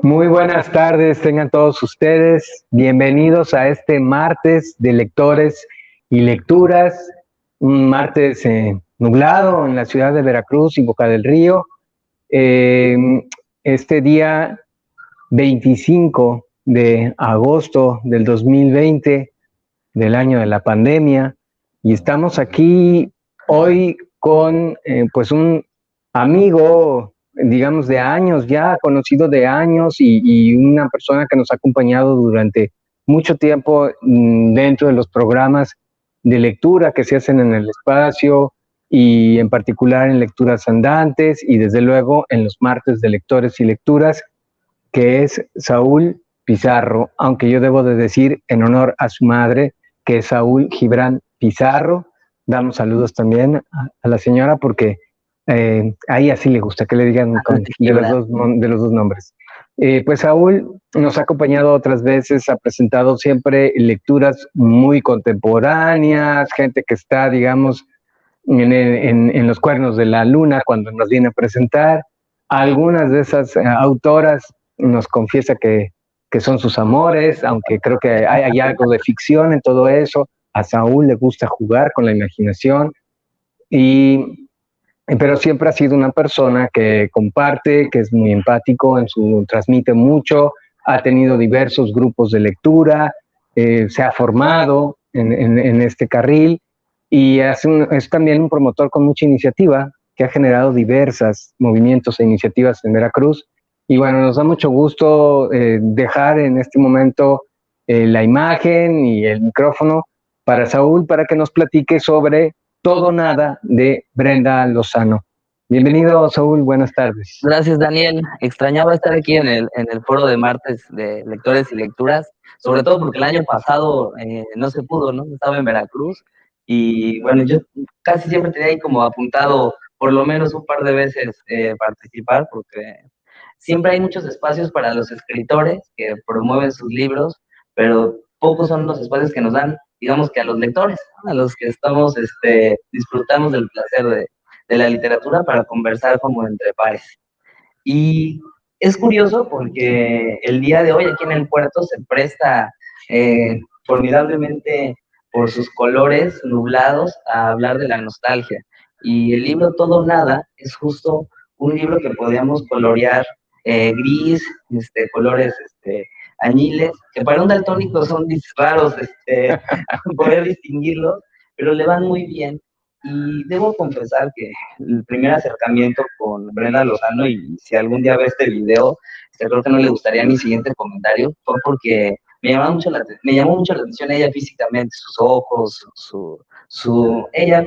Muy buenas tardes, tengan todos ustedes. Bienvenidos a este martes de lectores y lecturas. Un martes nublado en la ciudad de Veracruz y Boca del Río. Eh, este día 25 de agosto del 2020, del año de la pandemia. Y estamos aquí hoy con pues un amigo, digamos, de años ya, conocido de años y una persona que nos ha acompañado durante mucho tiempo dentro de los programas de lectura que se hacen en el espacio y en particular en lecturas andantes y desde luego en los martes de lectores y lecturas, que es Saúl Pizarro, aunque yo debo de decir en honor a su madre, que es Saúl Gibran Pizarro. Damos saludos también a la señora porque a ella sí le gusta que le digan de los dos nombres. Pues Saúl nos ha acompañado otras veces, ha presentado siempre lecturas muy contemporáneas, gente que está, digamos, en los cuernos de la luna cuando nos viene a presentar. Algunas de esas autoras nos confiesa que son sus amores, aunque creo que hay algo de ficción en todo eso. A Saúl le gusta jugar con la imaginación, pero siempre ha sido una persona que comparte, que es muy empático, transmite mucho, ha tenido diversos grupos de lectura, se ha formado en este carril y es también un promotor con mucha iniciativa que ha generado diversos movimientos e iniciativas en Veracruz. Y bueno, nos da mucho gusto dejar en este momento la imagen y el micrófono para Saúl para que nos platique sobre Todo Nada de Brenda Lozano. Bienvenido, Saúl, buenas tardes. Gracias, Daniel. Extrañaba estar aquí en el foro de martes de lectores y lecturas, sobre todo porque el año pasado no se pudo, ¿no? Estaba en Veracruz y bueno, yo casi siempre tenía ahí como apuntado por lo menos un par de veces participar, porque siempre hay muchos espacios para los escritores que promueven sus libros, pero pocos son los espacios que nos dan, digamos, que a los lectores, ¿no? A los que estamos, disfrutamos del placer de la literatura para conversar como entre pares. Y es curioso porque el día de hoy aquí en el puerto se presta formidablemente por sus colores nublados a hablar de la nostalgia. Y el libro Todo Nada es justo un libro que podíamos colorear gris, colores añiles, que para un daltónico son raros poder distinguirlos, pero le van muy bien. Y debo confesar que el primer acercamiento con Brenda Lozano, y si algún día ve este video, creo que no le gustaría mi siguiente comentario, fue porque me llamó mucho la atención ella físicamente, sus ojos, ella,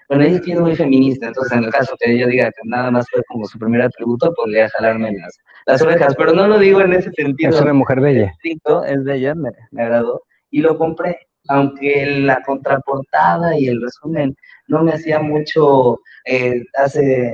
bueno, ella es muy feminista, entonces en el caso que ella diga que nada más fue como su primer atributo, podría jalarme las orejas, pero no lo digo en ese sentido. Es una mujer bella. Estricto, es bella, me agradó, y lo compré, aunque la contraportada y el resumen no me hacía mucho, en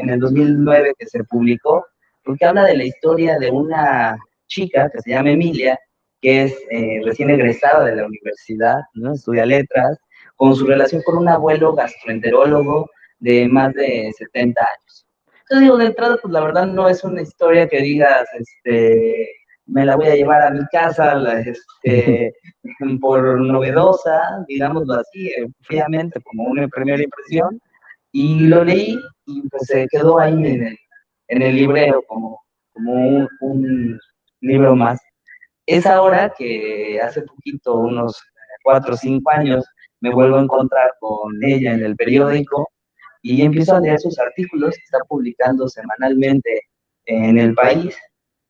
el 2009 que se publicó, porque habla de la historia de una chica que se llama Emilia, que es recién egresada de la universidad, ¿no? Estudia letras, con su relación con un abuelo gastroenterólogo de más de 70 años. Entonces digo, de entrada, pues la verdad no es una historia que digas, me la voy a llevar a mi casa, por novedosa, digámoslo así, fríamente, como una primera impresión, y lo leí y pues se quedó ahí en el librero como un libro más. Es ahora que hace poquito, unos 4 o 5 años, me vuelvo a encontrar con ella en el periódico y empiezo a leer sus artículos que está publicando semanalmente en El País,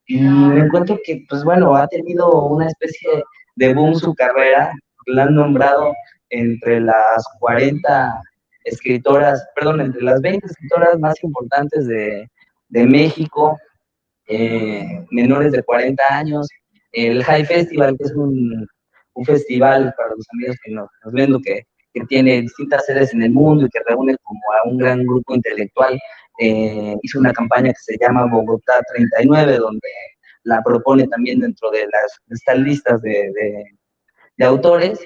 y me encuentro que, pues bueno, ha tenido una especie de boom su carrera, la han nombrado entre las 40 escritoras, perdón, entre las 20 escritoras más importantes de México, menores de 40 años, el High Festival, que es un festival para los amigos que nos ven, que tiene distintas sedes en el mundo y que reúne como a un gran grupo intelectual, hizo una campaña que se llama Bogotá 39, donde la propone también dentro de estas listas de autores.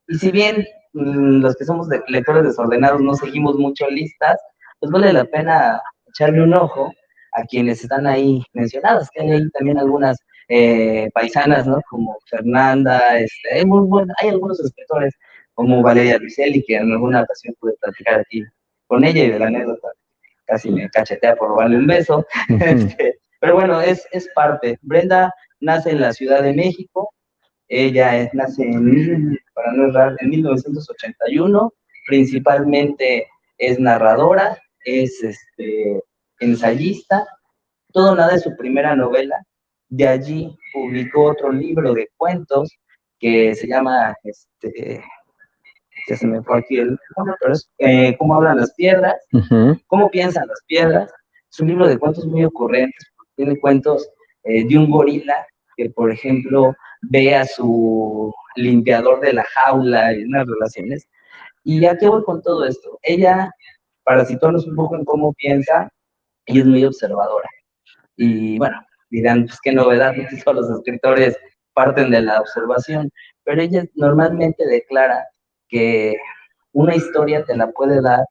Y si bien los que somos lectores desordenados no seguimos mucho listas, pues vale la pena echarle un ojo a quienes están ahí mencionadas, que hay ahí también algunas paisanas, ¿no? Como Fernanda, hay algunos escritores como Valeria Luiselli, que en alguna ocasión pude platicar aquí con ella y de la anécdota casi me cachetea por robarle un beso. Pero bueno, es parte. Brenda nace en la Ciudad de México. Ella nace para no errar, en 1981. Principalmente es narradora, es ensayista. Todo nada es su primera novela. De allí publicó otro libro de cuentos que se llama, ya se me fue aquí el nombre, pero es Cómo hablan las piedras, cómo piensan las piedras. Es un libro de cuentos muy ocurrentes, tiene cuentos de un gorila que, por ejemplo, ve a su limpiador de la jaula y unas relaciones. ¿Y a qué voy con todo esto? Ella, para situarnos un poco en cómo piensa, ella es muy observadora. Y bueno, dirán, pues qué novedad, no todos los escritores parten de la observación, pero ella normalmente declara que una historia te la puede dar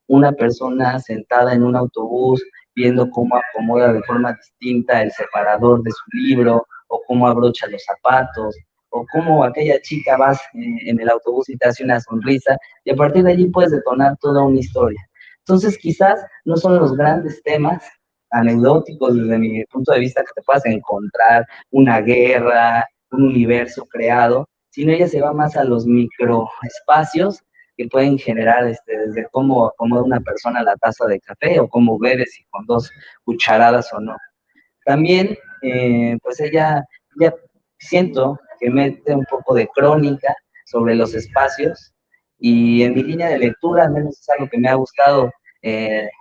una persona sentada en un autobús, viendo cómo acomoda de forma distinta el separador de su libro, o cómo abrocha los zapatos, o cómo aquella chica vas en el autobús y te hace una sonrisa, y a partir de allí puedes detonar toda una historia. Entonces, quizás no son los grandes temas anecdóticos desde mi punto de vista que te puedas encontrar, una guerra, un universo creado, sino ella se va más a los microespacios que pueden generar desde cómo acomoda una persona la taza de café o cómo bebe, si con 2 cucharadas o no. También, pues ella ya siento que mete un poco de crónica sobre los espacios, y en mi línea de lectura, al menos es algo que me ha gustado,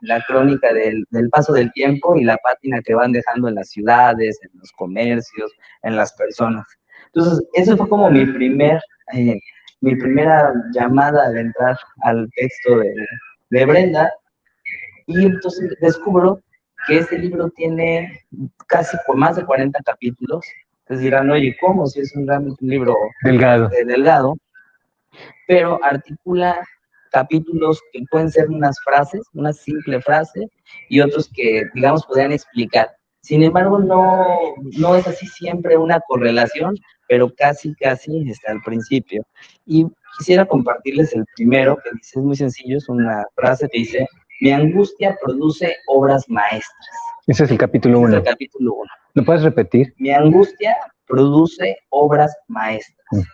la crónica del paso del tiempo y la pátina que van dejando en las ciudades, en los comercios, en las personas. Entonces, eso fue como mi primera llamada de entrar al texto de Brenda, y entonces descubro que este libro tiene casi por más de 40 capítulos. Entonces dirán, oye, ¿cómo? Si es realmente un libro delgado, pero articula capítulos que pueden ser unas frases, una simple frase, y otros que, digamos, podrían explicar. Sin embargo, no es así siempre una correlación, pero casi está al principio. Y quisiera compartirles el primero, que dice, es muy sencillo, es una frase que dice: mi angustia produce obras maestras. Ese es el capítulo 1. Es el capítulo 1. ¿Lo puedes repetir? Mi angustia produce obras maestras.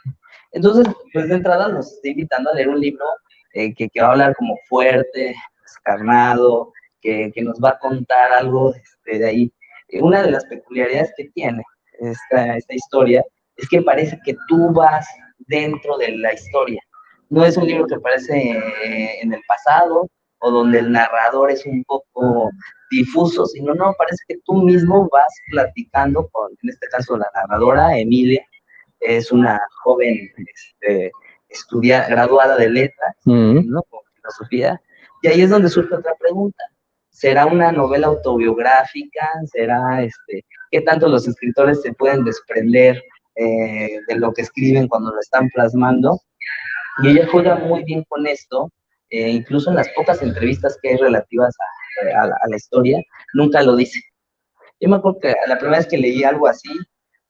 Entonces, pues de entrada nos está invitando a leer un libro que va a hablar como fuerte, descarnado, que nos va a contar algo de ahí. Una de las peculiaridades que tiene esta historia es que parece que tú vas dentro de la historia. No es un libro que aparece en el pasado o donde el narrador es un poco difuso, sino parece que tú mismo vas platicando con, en este caso, la narradora, Emilia. Es una joven graduada de letras, ¿no? Con filosofía, y ahí es donde surge otra pregunta. ¿Será una novela autobiográfica? ¿Será qué tanto los escritores se pueden desprender de lo que escriben cuando lo están plasmando? Y ella juega muy bien con esto, incluso en las pocas entrevistas que hay relativas a la historia, nunca lo dice. Yo me acuerdo que la primera vez que leí algo así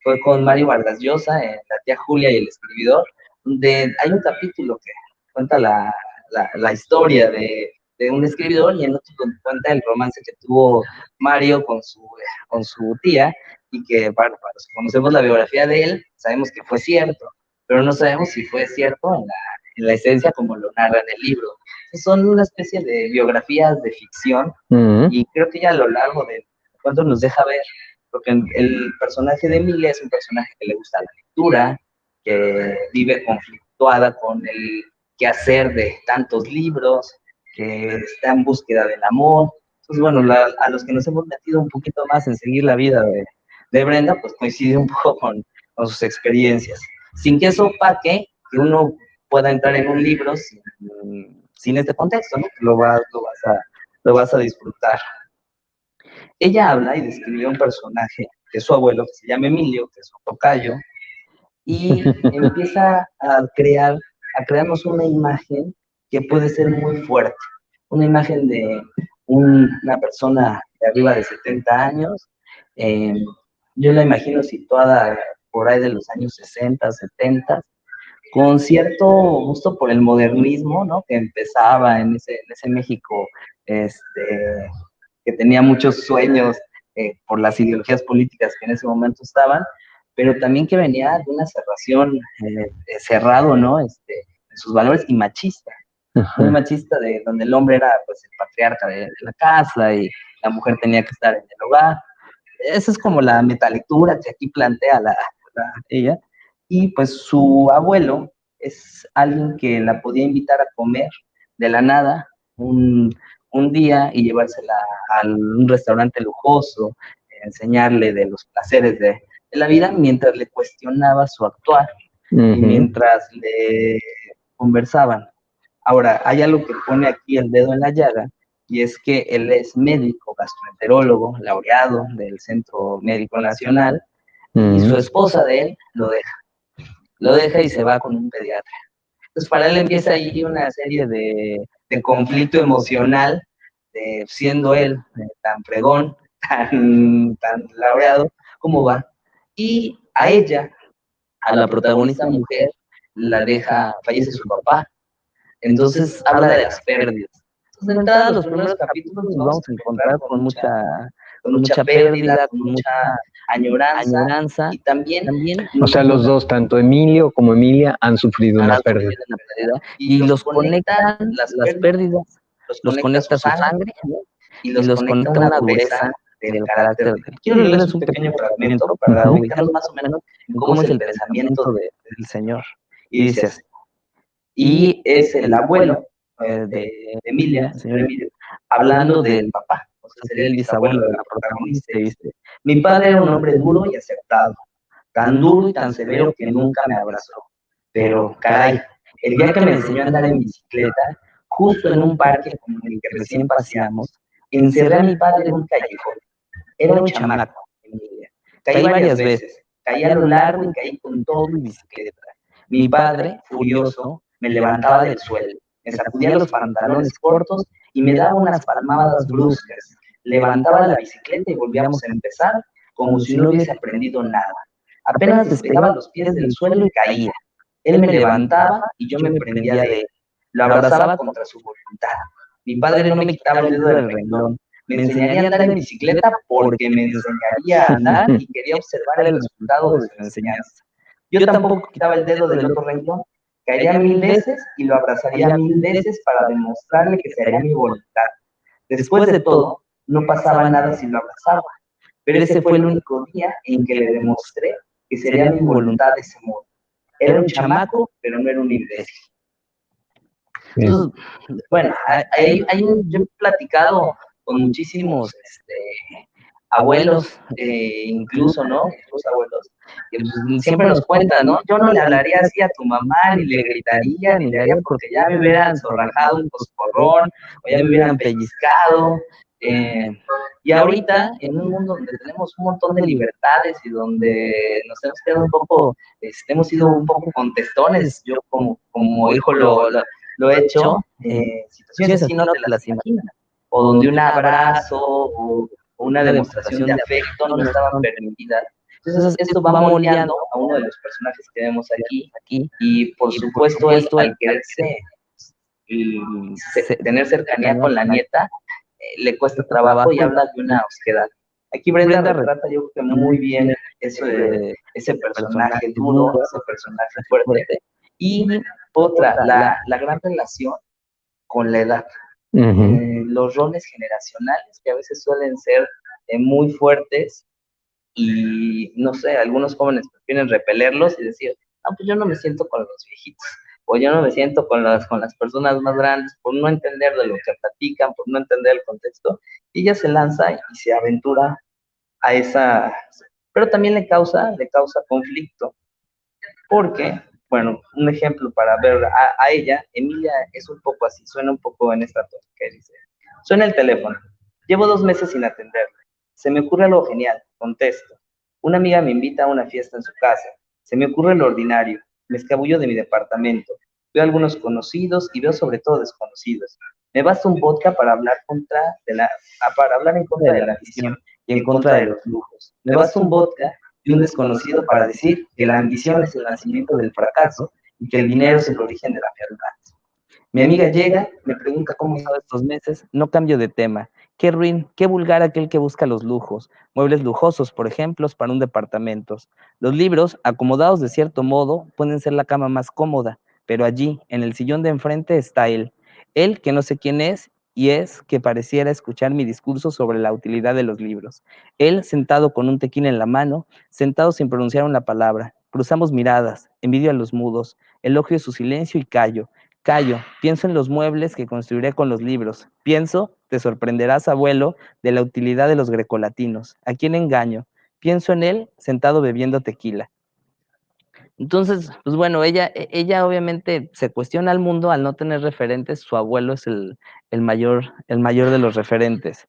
fue con Mario Vargas Llosa, en La tía Julia y el escribidor, donde hay un capítulo que cuenta la historia de un escribidor, y en otro cuenta el romance que tuvo Mario con su tía, y que, bueno, cuando conocemos la biografía de él, sabemos que fue cierto, pero no sabemos si fue cierto en la esencia como lo narra en el libro. Son una especie de biografías de ficción, y creo que ya a lo largo del cuento nos deja ver, porque el personaje de Emilia es un personaje que le gusta la lectura, que vive conflictuada con el quehacer de tantos libros, que está en búsqueda del amor. Entonces, bueno, a los que nos hemos metido un poquito más en seguir la vida de Brenda, pues coincide un poco con sus experiencias. Sin que eso opaque que uno pueda entrar en un libro sin este contexto, ¿no? Lo vas a disfrutar. Ella habla y describe un personaje que es su abuelo, que se llama Emilio, que es su tocayo, y empieza a crearnos una imagen que puede ser muy fuerte. Una imagen de una persona de arriba de 70 años, yo la imagino situada por ahí de los años 60, 70, con cierto gusto por el modernismo, ¿no? Que empezaba en ese México, que tenía muchos sueños por las ideologías políticas que en ese momento estaban, pero también que venía de una cerración cerrado, ¿no? En sus valores y machista, muy machista, de donde el hombre era pues el patriarca de la casa y la mujer tenía que estar en el hogar. Esa es como la metalectura que aquí plantea ella. Y pues su abuelo es alguien que la podía invitar a comer de la nada un día y llevársela a un restaurante lujoso, enseñarle de los placeres de la vida mientras le cuestionaba su actuar y mientras le conversaban. Ahora, hay algo que pone aquí el dedo en la llaga, y es que él es médico, gastroenterólogo, laureado del Centro Médico Nacional, y su esposa de él lo deja y se va con un pediatra. Entonces, para él empieza ahí una serie de conflicto emocional, siendo él tan fregón, tan laureado, ¿cómo va? Y a ella, a la protagonista mujer, fallece su papá. Entonces habla de las pérdidas. Entonces, de entrada, los primeros capítulos nos vamos a encontrar con mucha pérdida, con mucha añoranza y también... O sea, los dos, tanto Emilio como Emilia, han sufrido una pérdida. Y los conectan las pérdidas, los conecta su sangre, ¿no? Y los conecta una dureza del carácter. Quiero leerles un pequeño fragmento para ubicarnos más o menos en cómo es el pensamiento del señor. Y dice así: y es el abuelo de Emilia, el señor Emilio, hablando del papá, o sea, sería el bisabuelo de la protagonista, y dice: mi padre era un hombre duro y acertado, tan duro y tan severo que nunca me abrazó, pero caray, el día que me enseñó a andar en bicicleta, justo en un parque como el que recién paseamos, encerré a mi padre en un callejón. Era un chamaco, Emilia. Caí varias veces, caí a lo largo y caí con todo mi bicicleta. Mi padre, furioso, me levantaba del suelo, me sacudía los pantalones cortos y me daba unas palmadas bruscas. Levantaba la bicicleta y volvíamos a empezar como si no hubiese aprendido nada. Apenas despegaba los pies del suelo y caía. Él me levantaba y yo me prendía de él. Lo abrazaba contra su voluntad. Mi padre no me quitaba el dedo del renglón. Me enseñaría a andar en bicicleta porque me enseñaría a andar y quería observar el resultado de su enseñanza. Yo tampoco quitaba el dedo del otro renglón. Caería 1000 veces y lo abrazaría 1000 veces para demostrarle que sería mi voluntad. Después de todo, no pasaba nada si lo abrazaba. Pero ese fue el único día en que le demostré que sería mi voluntad de ese modo. Era un chamaco, pero no era un imbécil. Entonces, bueno, yo he platicado con muchísimos abuelos, incluso, ¿no? Los abuelos, que pues, siempre nos cuentan, ¿no? Yo no le hablaría así a tu mamá, ni le gritaría, ni le haría porque ya me hubieran zorrajado un coscorrón, o ya me hubieran pellizcado. Y ahorita, en un mundo donde tenemos un montón de libertades y donde nos hemos quedado un poco, hemos sido un poco contestones, yo como hijo lo he hecho, situaciones así no te las imaginas, o donde un abrazo o una demostración de afecto no estaban permitidas. Entonces esto va moldeando a uno de los personajes que vemos aquí y por supuesto él, al quererse tener cercanía con la nieta, le cuesta trabajo y habla de una osquedad. Aquí Brenda retrata yo creo que muy bien eso de ese personaje duro, ese personaje fuerte, y otra, la gran relación con la edad. Los roles generacionales que a veces suelen ser muy fuertes y no sé, algunos jóvenes prefieren repelerlos y decir, no, pues yo no me siento con los viejitos, o yo no me siento con las personas más grandes por no entender de lo que platican, por no entender el contexto, y ella se lanza y se aventura a esa, pero también le causa conflicto, porque, bueno, un ejemplo para ver a ella, Emilia es un poco así, suena un poco en esta tónica que dice, suena el teléfono, llevo 2 meses sin atenderle, se me ocurre algo genial, contesto, una amiga me invita a una fiesta en su casa, se me ocurre lo ordinario, me escabullo de mi departamento, veo a algunos conocidos y veo sobre todo desconocidos, me basta un vodka para hablar en contra de la afición, y en contra de los lujos. Me basta un vodka y un desconocido para decir que la ambición es el nacimiento del fracaso y que el dinero es el origen de la arrogancia. Mi amiga llega, me pregunta cómo he estado estos meses, no cambio de tema. Qué ruin, qué vulgar aquel que busca los lujos, muebles lujosos, por ejemplo, para un departamento. Los libros, acomodados de cierto modo, pueden ser la cama más cómoda, pero allí, en el sillón de enfrente, está él que no sé quién es, y es que pareciera escuchar mi discurso sobre la utilidad de los libros. Él, sentado con un tequila en la mano, sentado sin pronunciar una palabra. Cruzamos miradas, envidio a los mudos, elogio su silencio y callo. Callo, pienso en los muebles que construiré con los libros. Pienso, te sorprenderás, abuelo, de la utilidad de los grecolatinos. ¿A quién engaño? Pienso en él sentado bebiendo tequila. Entonces, pues bueno, ella obviamente se cuestiona al mundo al no tener referentes. Su abuelo es el mayor de los referentes.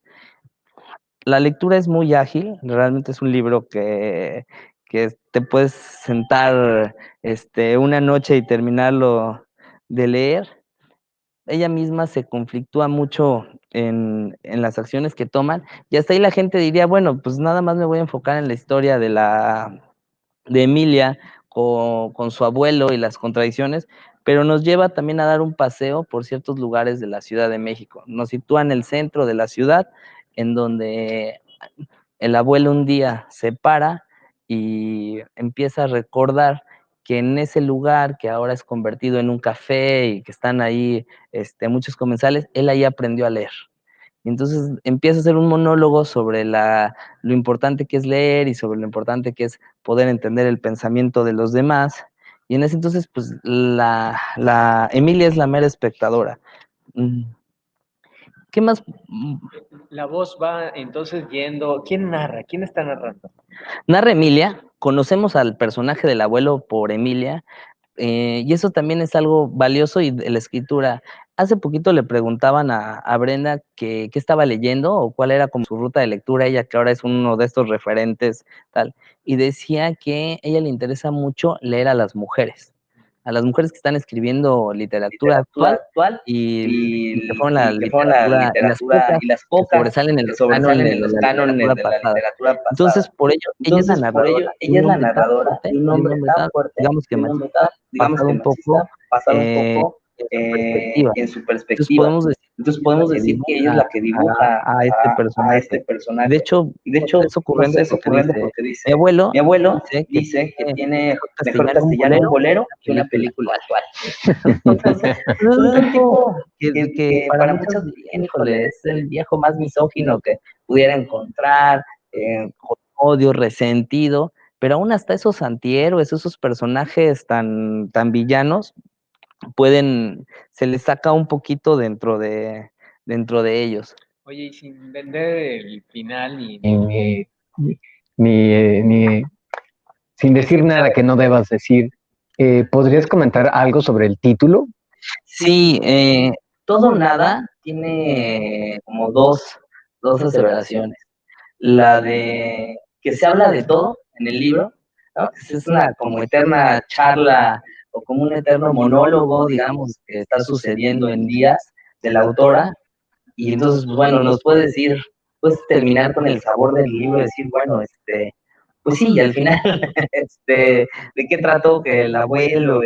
La lectura es muy ágil, realmente es un libro que te puedes sentar una noche y terminarlo de leer. Ella misma se conflictúa mucho en las acciones que toman, y hasta ahí la gente diría, bueno, pues nada más me voy a enfocar en la historia de Emilia con su abuelo y las contradicciones, pero nos lleva también a dar un paseo por ciertos lugares de la Ciudad de México. Nos sitúa en el centro de la ciudad, en donde el abuelo un día se para y empieza a recordar que en ese lugar que ahora es convertido en un café y que están ahí muchos comensales, él ahí aprendió a leer. Y entonces empieza a hacer un monólogo sobre lo importante que es leer y sobre lo importante que es poder entender el pensamiento de los demás. Y en ese entonces, pues, la Emilia es la mera espectadora. ¿Qué más? La voz va entonces yendo. ¿Quién narra? ¿Quién está narrando? Narra Emilia, conocemos al personaje del abuelo por Emilia, y eso también es algo valioso y de la escritura. Hace poquito le preguntaban a Brenda qué estaba leyendo o cuál era como su ruta de lectura, ella que ahora es uno de estos referentes, tal, y decía que a ella le interesa mucho leer a las mujeres que están escribiendo literatura actual y que fueron la que fueron la literatura, literatura y las que pocas sobresalen en que los sobresalen cánones en de los la cánones literatura de la pasada. literatura pasada. Entonces, por ello, ella es la narradora, y ella un es la nombre tan narradora fuerte, y un y un nombre nombre tan tan, fuerte, digamos que y un nombre machista, tan, digamos basado que un poco machista, basado un poco en su perspectiva. en su Entonces perspectiva. podemos decir Entonces que ella es la podemos que decir que ella es la que dibuja a este a este personaje. personaje. De hecho, Y de hecho, es ocurrente es porque ocurrente dice, porque mi dice, abuelo mi abuelo dice dice que que tiene mejor mejor castellano castellano un bolero una que una película película actual. actual. Entonces, Entonces es un tipo que que para para muchos muchos dirían, dirían, híjole, híjole, es es el el viejo viejo más más misógino misógino que que pudiera pudiera encontrar, encontrar, con odio, resentido, pero aún hasta esos antihéroes, esos personajes tan villanos, se les saca un poquito dentro de ellos. Oye, y sin vender el final ni sin decir nada que no debas decir, ¿podrías comentar algo sobre el título? Sí, todo o nada tiene como dos aseveraciones. La de que se habla de todo en el libro, ¿no? Es una como eterna charla o como un eterno monólogo, digamos, que está sucediendo en días de la autora, y entonces, pues bueno, nos puede decir, puedes terminar con el sabor del libro y decir, bueno, pues sí, al final, ¿de qué trató? Que el abuelo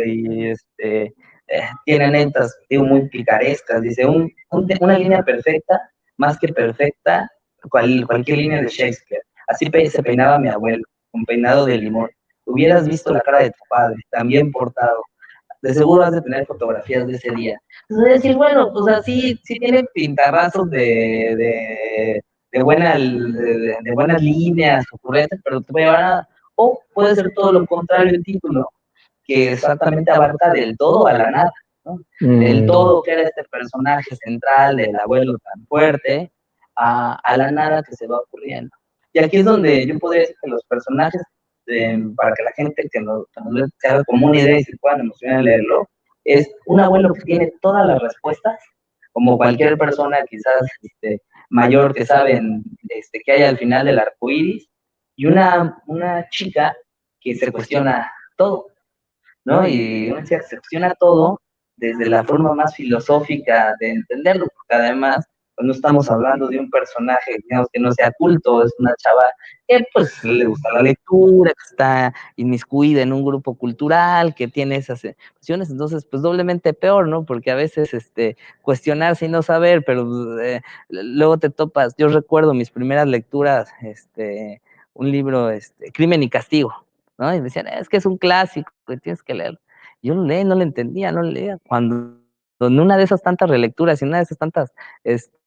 tiene anécdotas, digo, muy picarescas, dice, una línea perfecta, más que perfecta, cualquier línea de Shakespeare. Así se peinaba mi abuelo, con peinado de limón. Hubieras visto la cara de tu padre, también portado. De seguro has de tener fotografías de ese día. Entonces, decir, bueno, o sea, sí tiene pintarrazos de buenas líneas ocurrentes, pero te puede llevar a, o puede ser todo lo contrario el título, que exactamente abarca del todo a la nada, ¿no? Del todo que era este personaje central, del abuelo tan fuerte, a la nada que se va ocurriendo. Y aquí es donde yo podría decir que los personajes, para que la gente que nos se haga como una idea y se puedan emocionar al leerlo, es un abuelo que tiene todas las respuestas, como cualquier persona quizás mayor que saben que hay al final del arco iris, y una chica que se cuestiona todo, ¿no? Y una chica que se cuestiona todo desde la forma más filosófica de entenderlo, porque además pues no estamos hablando de un personaje, digamos, que no sea culto, es una chava que pues le gusta la lectura, que está inmiscuida en un grupo cultural, que tiene esas cuestiones, entonces pues doblemente peor, ¿no? Porque a veces cuestionarse y no saber, pero luego te topas, yo recuerdo mis primeras lecturas, un libro, Crimen y Castigo, ¿no? Y me decían, es que es un clásico, que tienes que leerlo. Yo lo leí, no lo entendía, no lo leía. Cuando en una de esas tantas relecturas y una de esas tantas, este,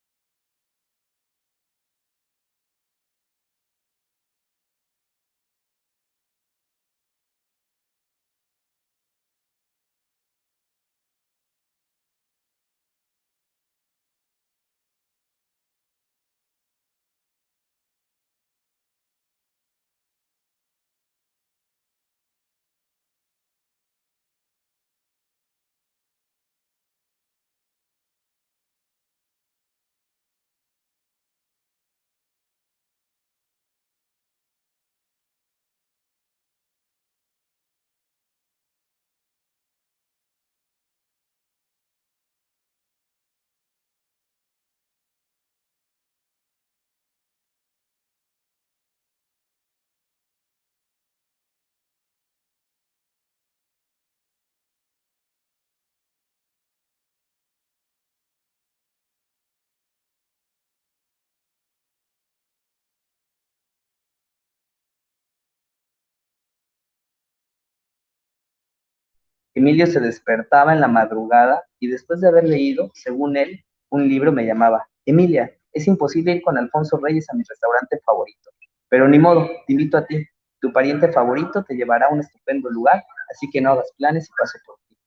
Emilio se despertaba en la madrugada y después de haber leído, según él, un libro me llamaba. Emilia, es imposible ir con Alfonso Reyes a mi restaurante favorito. Pero ni modo, te invito a ti. Tu pariente favorito te llevará a un estupendo lugar, así que no hagas planes y paso por ti.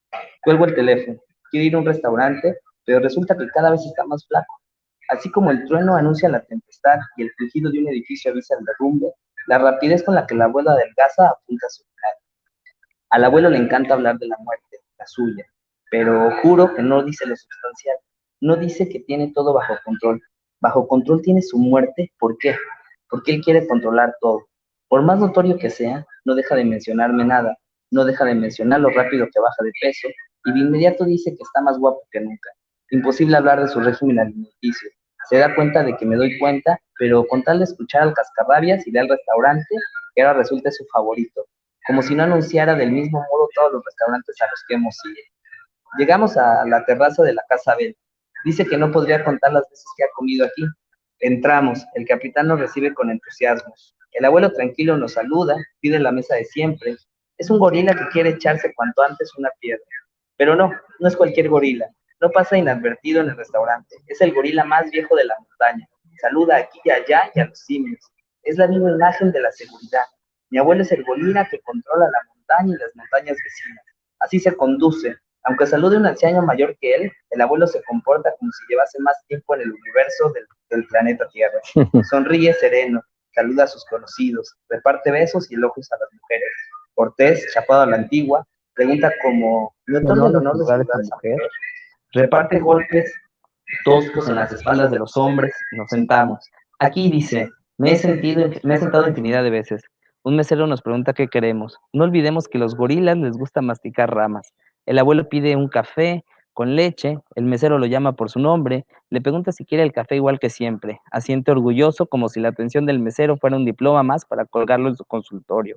Cuelgo el teléfono. Quiero ir a un restaurante, pero resulta que cada vez está más flaco. Así como el trueno anuncia la tempestad y el crujido de un edificio avisa el derrumbe, la rapidez con la que la abuela adelgaza apunta a su final. Al abuelo le encanta hablar de la muerte, la suya, pero juro que no dice lo sustancial. No dice que tiene todo bajo control. Bajo control tiene su muerte. ¿Por qué? Porque él quiere controlar todo. Por más notorio que sea, no deja de mencionarme nada. No deja de mencionar lo rápido que baja de peso y de inmediato dice que está más guapo que nunca. Imposible hablar de su régimen alimenticio. Se da cuenta de que me doy cuenta, pero con tal de escuchar al cascarrabias iré al restaurante que ahora resulta su favorito, como si no anunciara del mismo modo todos los restaurantes a los que hemos ido. Llegamos a la terraza de la Casa Bell. Dice que no podría contar las veces que ha comido aquí. Entramos, el capitán nos recibe con entusiasmo. El abuelo tranquilo nos saluda, pide la mesa de siempre. Es un gorila que quiere echarse cuanto antes una piedra. Pero no, no es cualquier gorila. No pasa inadvertido en el restaurante. Es el gorila más viejo de la montaña. Saluda aquí y allá y a los simios. Es la viva imagen de la seguridad. Mi abuelo es el gorila que controla la montaña y las montañas vecinas. Así se conduce. Aunque salude a un anciano mayor que él, el abuelo se comporta como si llevase más tiempo en el universo del planeta Tierra. Sonríe sereno, saluda a sus conocidos, reparte besos y elogios a las mujeres. Cortés, chapado a la antigua, pregunta como, ¿me otorga el honor de saludar a esa mujer? Reparte golpes toscos en las espaldas de los hombres, nos sentamos. Aquí dice, me he sentado infinidad de veces. Un mesero nos pregunta qué queremos. No olvidemos que los gorilas les gusta masticar ramas. El abuelo pide un café con leche, el mesero lo llama por su nombre, le pregunta si quiere el café igual que siempre. Asiente orgulloso como si la atención del mesero fuera un diploma más para colgarlo en su consultorio.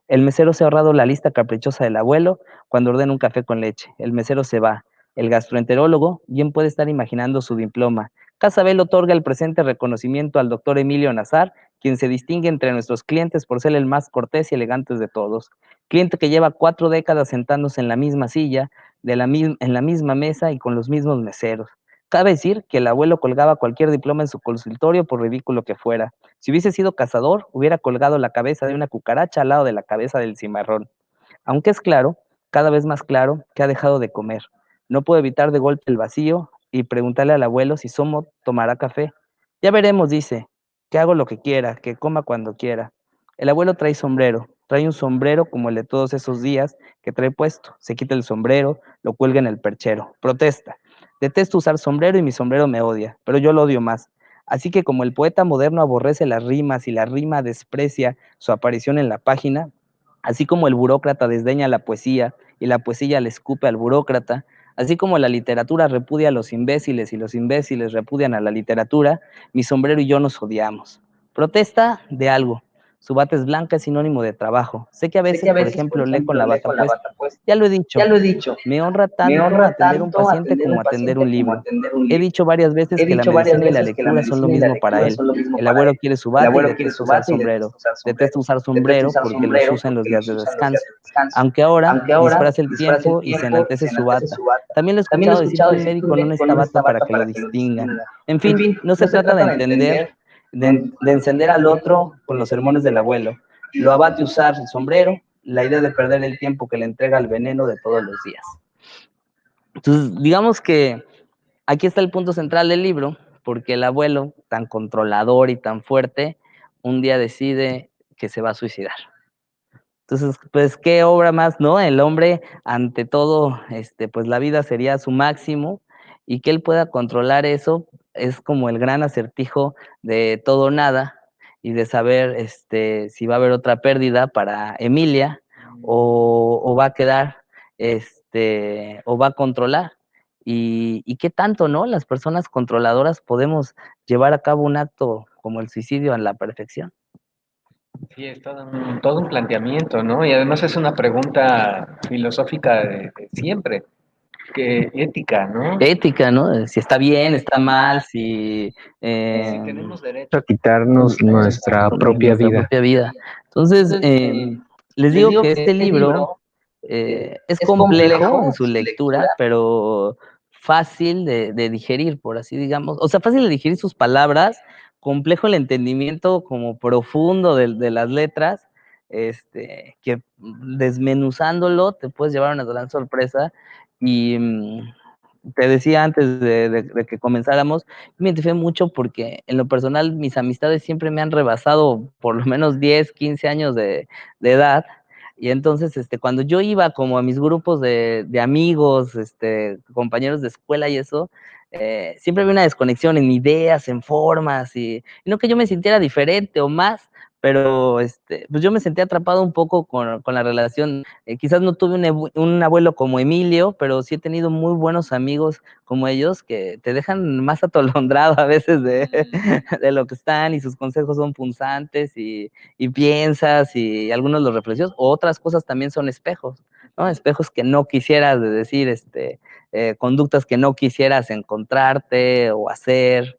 El mesero se ha ahorrado la lista caprichosa del abuelo cuando ordena un café con leche. El mesero se va. El gastroenterólogo bien puede estar imaginando su diploma. Casabel otorga el presente reconocimiento al doctor Emilio Nazar, quien se distingue entre nuestros clientes por ser el más cortés y elegante de todos. Cliente que lleva 4 décadas sentándose en la misma silla, en la misma mesa y con los mismos meseros. Cabe decir que el abuelo colgaba cualquier diploma en su consultorio por ridículo que fuera. Si hubiese sido cazador, hubiera colgado la cabeza de una cucaracha al lado de la cabeza del cimarrón. Aunque es claro, cada vez más claro, que ha dejado de comer. No puedo evitar de golpe el vacío y preguntarle al abuelo si Somo tomará café. Ya veremos, dice, que hago lo que quiera, que coma cuando quiera. El abuelo trae un sombrero como el de todos esos días que trae puesto. Se quita el sombrero, lo cuelga en el perchero. Protesta. Detesto usar sombrero y mi sombrero me odia, pero yo lo odio más. Así que como el poeta moderno aborrece las rimas y la rima desprecia su aparición en la página, así como el burócrata desdeña la poesía y la poesía le escupe al burócrata, Así como la literatura repudia a los imbéciles y los imbéciles repudian a la literatura, mi sombrero y yo nos odiamos. Protesta de algo. Su bata es blanca, es sinónimo de trabajo. Sé que a veces, por ejemplo, lee con la bata puesta. Ya lo he dicho. Me honra tanto atender a un paciente como atender un libro. He dicho varias veces que la medicina y la lectura son lo mismo para él. El abuelo quiere su bata y detesta usar sombrero. Detesta usar sombrero porque los usa en los días de descanso. Aunque ahora disfraza el tiempo y se enaltece su bata. También lo he escuchado decir que un médico no necesita bata para que lo distingan. En fin, no se trata de entender, de encender al otro con los sermones del abuelo. Lo abate usar el sombrero, la idea de perder el tiempo que le entrega el veneno de todos los días. Entonces, digamos que aquí está el punto central del libro, porque el abuelo, tan controlador y tan fuerte, un día decide que se va a suicidar. Entonces, pues, ¿qué obra más, no? El hombre, ante todo, pues la vida sería su máximo, y que él pueda controlar eso es como el gran acertijo de todo o nada, y de saber, si va a haber otra pérdida para Emilia, o va a quedar, o va a controlar. Y qué tanto, ¿no? Las personas controladoras podemos llevar a cabo un acto como el suicidio a la perfección. Sí, es todo un planteamiento, ¿no? Y además es una pregunta filosófica de siempre, que ética, ¿no? Ética, ¿no? Si está bien, está mal, si tenemos derecho a quitarnos nuestra propia vida. propia vida. Entonces, les digo que este libro es complejo en su lectura, pero fácil de digerir, por así digamos. O sea, fácil de digerir sus palabras, complejo el entendimiento como profundo de las letras, que desmenuzándolo te puedes llevar una gran sorpresa. Y te decía antes de que comenzáramos, me identifiqué mucho porque en lo personal mis amistades siempre me han rebasado por lo menos 10, 15 años de edad. Y entonces, cuando yo iba como a mis grupos de amigos, compañeros de escuela y eso, siempre había una desconexión en ideas, en formas, y no que yo me sintiera diferente o más, pero pues yo me sentí atrapado un poco con la relación. Quizás no tuve un abuelo como Emilio, pero sí he tenido muy buenos amigos como ellos que te dejan más atolondrado a veces de lo que están, y sus consejos son punzantes, y piensas, y algunos los reflexiones, otras cosas también son espejos, ¿no? Espejos que no quisieras de decir, conductas que no quisieras encontrarte o hacer.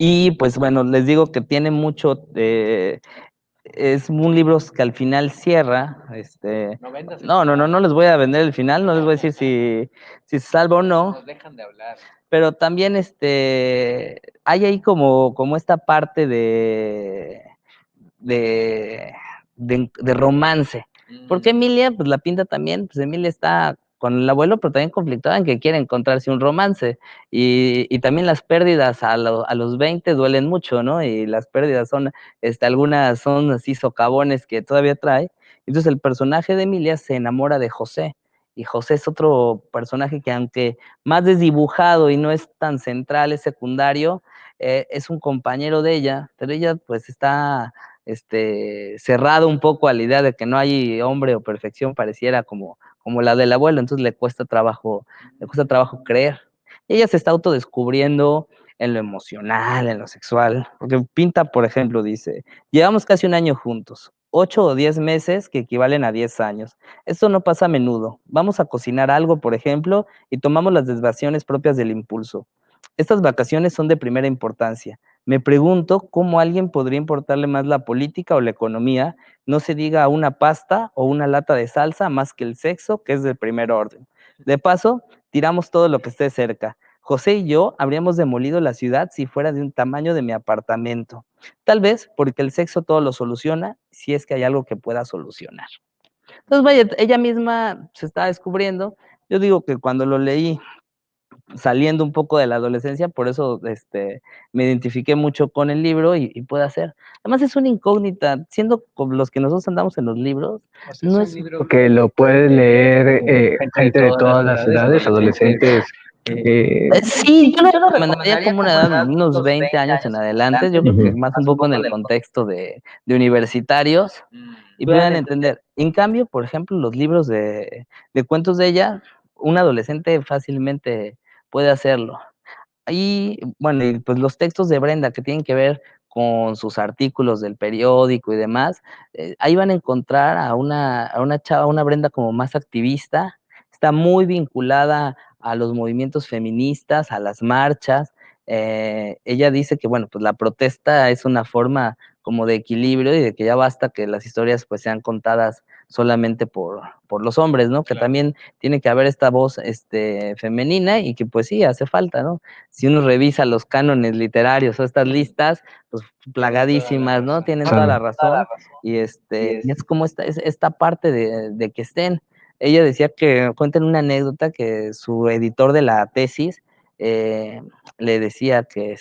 Y pues bueno, les digo que tiene mucho, es un libro que al final cierra, no les voy a vender el final, no les voy a decir si se salva o no. Nos dejan de hablar. Pero también hay ahí como esta parte de romance. Porque Emilia, pues la pinta también, pues Emilia está con el abuelo, pero también conflictuada en que quiere encontrarse un romance. Y también las pérdidas a los 20 duelen mucho, ¿no? Y las pérdidas son, algunas son así socavones que todavía trae. Entonces el personaje de Emilia se enamora de José. Y José es otro personaje que, aunque más desdibujado y no es tan central, es secundario, es un compañero de ella, pero ella pues está cerrado un poco a la idea de que no hay hombre o perfección, pareciera como la del abuelo. Entonces le cuesta trabajo creer. Y ella se está autodescubriendo en lo emocional, en lo sexual, porque pinta, por ejemplo, dice: llevamos casi un año juntos, 8 o 10 meses que equivalen a 10 años. Esto no pasa a menudo. Vamos a cocinar algo, por ejemplo, y tomamos las desviaciones propias del impulso. Estas vacaciones son de primera importancia. Me pregunto cómo a alguien podría importarle más la política o la economía, no se diga una pasta o una lata de salsa, más que el sexo, que es de primer orden. De paso, tiramos todo lo que esté cerca. José y yo habríamos demolido la ciudad si fuera de un tamaño de mi apartamento. Tal vez porque el sexo todo lo soluciona, si es que hay algo que pueda solucionar. Entonces, vaya, ella misma se está descubriendo. Yo digo que cuando lo leí, saliendo un poco de la adolescencia, por eso me identifiqué mucho con el libro, y puede hacer. Además es una incógnita, siendo como los que nosotros andamos en los libros, O sea, no es es un libro que lo puede leer gente de todas las edades, adolescentes, Sí, yo lo recomendaría como una edad, unos 20 años en adelante, yo creo que más un poco en el contexto de universitarios, y puedan entender. En cambio, por ejemplo, los libros de cuentos de ella, un adolescente fácilmente puede hacerlo. Y bueno, y pues los textos de Brenda que tienen que ver con sus artículos del periódico y demás, ahí van a encontrar a una chava, una Brenda como más activista, está muy vinculada a los movimientos feministas, a las marchas. Ella dice que, bueno, pues la protesta es una forma como de equilibrio y de que ya basta que las historias pues sean contadas solamente por los hombres, ¿no? Que también tiene que haber esta voz femenina y que pues sí, hace falta, ¿no? Si uno revisa los cánones literarios o estas listas, pues plagadísimas, ¿no? Tienen toda la razón. Y es como esta parte de que estén. Ella decía que, cuenten una anécdota, que su editor de la tesis le decía que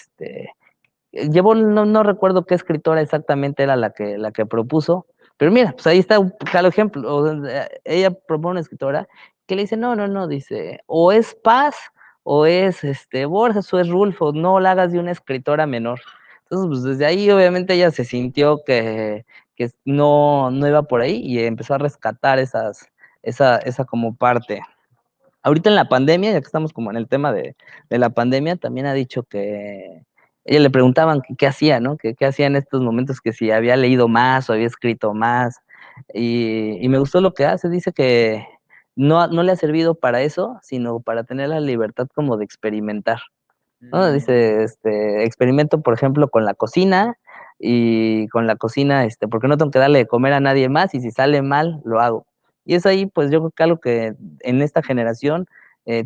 llevó, no recuerdo qué escritora exactamente era la que propuso, pero mira, pues ahí está un claro ejemplo. Ella propone una escritora que le dice, no, dice, o es Paz, o es Borges, o es Rulfo, no la hagas de una escritora menor. Entonces, pues desde ahí obviamente ella se sintió que no iba por ahí y empezó a rescatar esa como parte. Ahorita en la pandemia, ya que estamos como en el tema de la pandemia, también ha dicho que ella le preguntaban qué hacía, ¿no? Qué hacía en estos momentos, que si había leído más o había escrito más. Y me gustó lo que hace, dice que no le ha servido para eso, sino para tener la libertad como de experimentar, ¿no? Dice, experimento, por ejemplo, con la cocina, y con la cocina, porque no tengo que darle de comer a nadie más, y si sale mal, lo hago. Y es ahí, pues yo creo que algo que en esta generación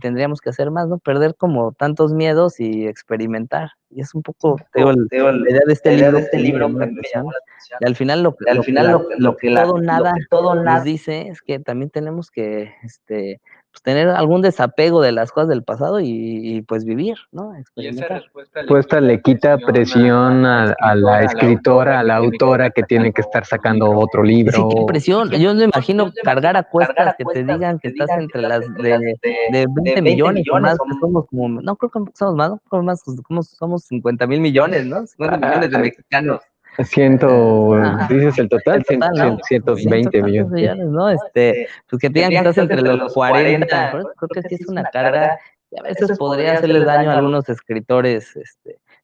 tendríamos que hacer más, ¿no? Perder como tantos miedos y experimentar. Y es un poco, te digo, la idea de este libro que a mí me llamó la atención. Y al final lo que todo nada nos dice es que también tenemos que pues tener algún desapego de las cosas del pasado y pues vivir, ¿no? Experimentar. Respuesta le quita presión a la escritora, a la autora que tiene que estar sacando otro Sí, libro. qué presión. Yo no imagino cargar a cuestas que te digan que estás entre las de 20 millones o más, que somos como, no creo que somos más, ¿no? Somos 50,000 millones, ¿no? 50 millones de mexicanos. Dices el total, El total, ¿no? 120 millones. millones, ¿no? Pues que te digan que estás entre los 40, por eso creo que sí es una carga y a veces podría hacerles daño a algunos escritores.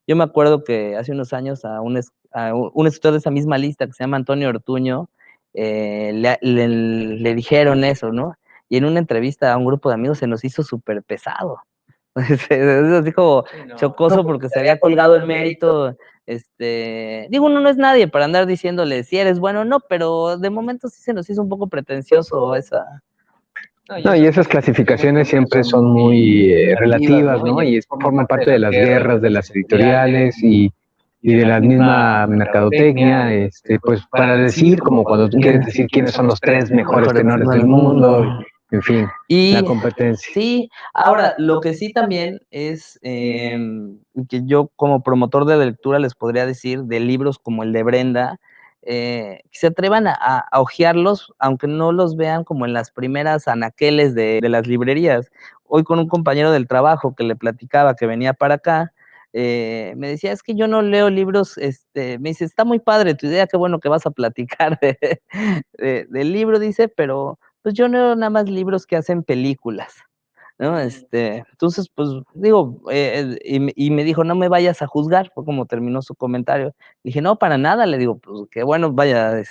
Yo me acuerdo que hace unos años a un escritor de esa misma lista que se llama Antonio Ortuño, le dijeron eso, ¿no? Y en una entrevista a un grupo de amigos se nos hizo súper pesado. Es así como chocoso porque se había colgado el mérito. Digo, uno no es nadie para andar diciéndole si eres bueno o no, pero de momento sí se nos hizo un poco pretencioso esa. No, y esas clasificaciones siempre son muy relativas, ¿no? Y forman parte de las guerras de las editoriales y de la misma mercadotecnia, pues para decir, como cuando tú quieres decir quiénes son los tres mejores tenores del mundo, en fin, la competencia. Sí, ahora, lo que sí también es que yo como promotor de lectura les podría decir de libros como el de Brenda, que se atrevan a hojearlos, aunque no los vean como en las primeras anaqueles de las librerías. Hoy con un compañero del trabajo que le platicaba que venía para acá, me decía, es que yo no leo libros, me dice, está muy padre tu idea, qué bueno que vas a platicar del libro, dice, pero pues yo leo nada más libros que hacen películas, ¿no? Entonces, pues digo, y me dijo, no me vayas a juzgar, fue como terminó su comentario. Dije, no, para nada, le digo, pues que bueno, vaya,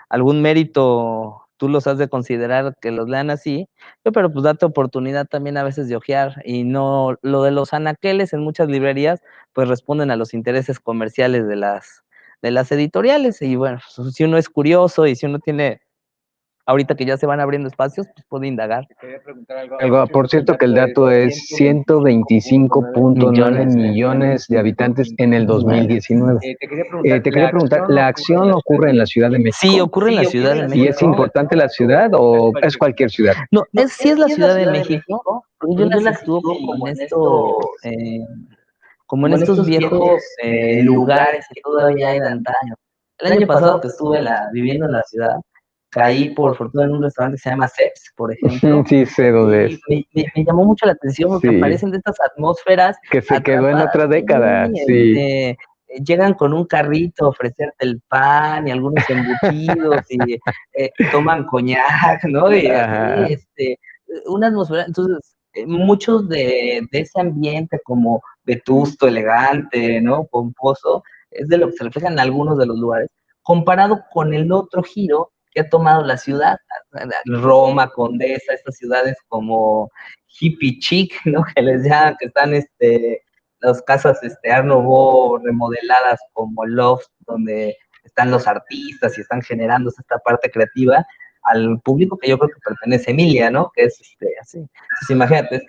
algún mérito tú los has de considerar que los lean así, pero pues date oportunidad también a veces de ojear, y no, lo de los anaqueles en muchas librerías, pues responden a los intereses comerciales de las editoriales, y bueno, pues, si uno es curioso y si uno tiene ahorita que ya se van abriendo espacios, pues puede indagar. Por cierto, que el dato es 125.9 millones de habitantes en el 2019. Te quería preguntar, ¿la acción ocurre en la Ciudad de México? Sí, ocurre en la Ciudad de México. ¿Y es importante la ciudad o es cualquier ciudad? No, sí es la Ciudad de México, porque yo la sitúo como en estos viejos lugares que todavía hay de antaño. El año pasado que estuve viviendo en la ciudad, caí por fortuna en un restaurante que se llama Seps, por ejemplo. Sí, sé dónde es. Me llamó mucho la atención porque Sí. aparecen de estas atmósferas Que se quedó en otra década, sí. Llegan con un carrito a ofrecerte el pan y algunos embutidos y toman coñac, ¿no? Y así, una atmósfera. Entonces, muchos de ese ambiente como vetusto, elegante, ¿no? Pomposo, es de lo que se refleja en algunos de los lugares, comparado con el otro giro que ha tomado la ciudad, Roma, Condesa, estas ciudades como hippie chic, ¿no? Que les llaman, que están las casas Art Nouveau remodeladas como loft, donde están los artistas y están generando esta parte creativa al público que yo creo que pertenece a Emilia, ¿no? Que es así. Entonces, imagínate